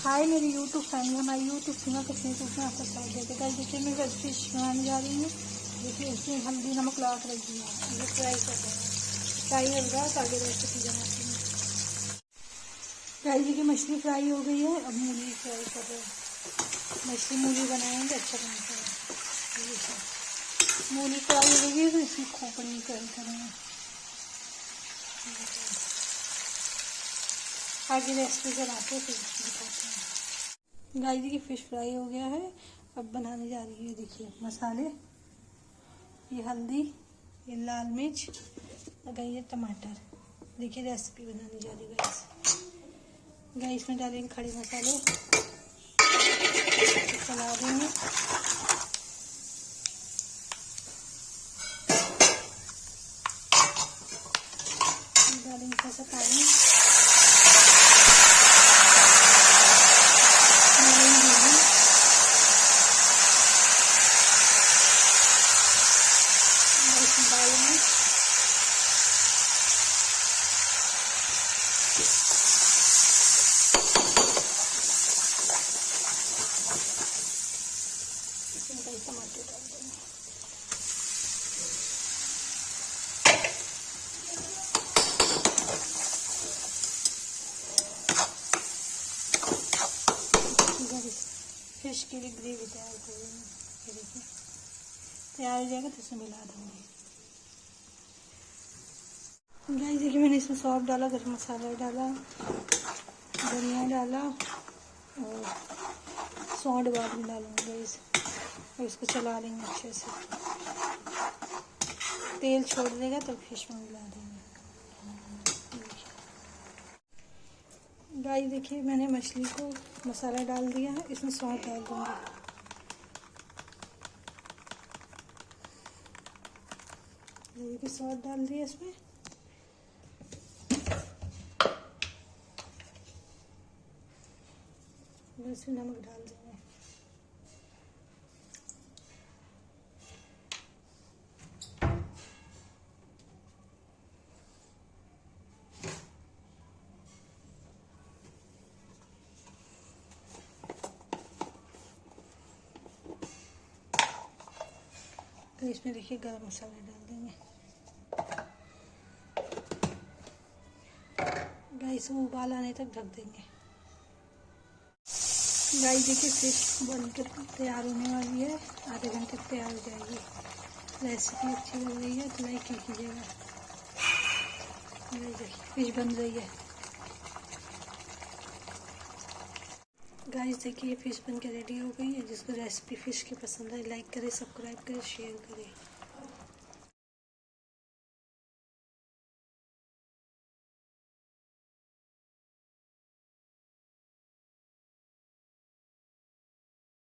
हाय मेरी YouTube family, हमारी YouTube सीमा कश्मीर में आपका स्वागत है। गाइस देखिए मैं वेज फिश बनाने जा रही हूँ। देखिए इसमें हल्दी नमक लगा कर रख दिया है, ये फ्राई कर रहे हैं। फ्राई होगा तो आगे रेसिपी बनाती हूँ। गाइस देखिए मछली फ्राई हो गई है, अब मूली फ्राई कर रहे हैं। मछली मूली बनाएंगे, अच्छा बनता है। मूली फ्राई हो गई है तो इसमें खोपड़ी फ्राई करेंगे। आगे रेसिपी बनाते हैं फिर दिखाते हैं। गाइस देखिए फिश फ्राई हो गया है, अब बनाने जा रही है। देखिए मसाले, ये हल्दी, ये लाल मिर्च और ये टमाटर। देखिए रेसिपी बनाने जा रही है गाइस। गाइस में डालेंगे खड़े मसाले, चला देंगे। डालेंगे थोड़ा सा पानी, टमाटर डाल देंगे। फिश के लिए ग्रेवी तैयार कर देंगे। ये देखिए तैयार हो जाएगा तो इसमें मिला दूंगी। गाइस देखिए मैंने इसमें सौंफ डाला, गरम मसाला डाला, धनिया डाला और सौंठ बाद में डालूंगी गाइस। और इसको चला लेंगे अच्छे से, तेल छोड़ देगा तो फिश में मिला देंगे। गाइस देखिए मैंने मछली को मसाला डाल दिया है, इसमें सौंठ डाल दूंगी। देखिए सौंठ डाल दिया इसमें, इसमें नमक डाल देंगे। तो इसमें देखिए गरम मसाला डाल देंगे। गाइस वो उबाल आने तक ढक देंगे। गाइस देखिए फिश बनकर तैयार होने वाली है, आधे घंटे तक तैयार हो जाएगी। रेसिपी अच्छी लग रही है तो लाइक कीजिएगा। देखिए फिश बन रही है। गाइस देखिए फिश बन के रेडी हो गई है। जिसको रेसिपी फिश की पसंद है लाइक करें, सब्सक्राइब करें, शेयर करें।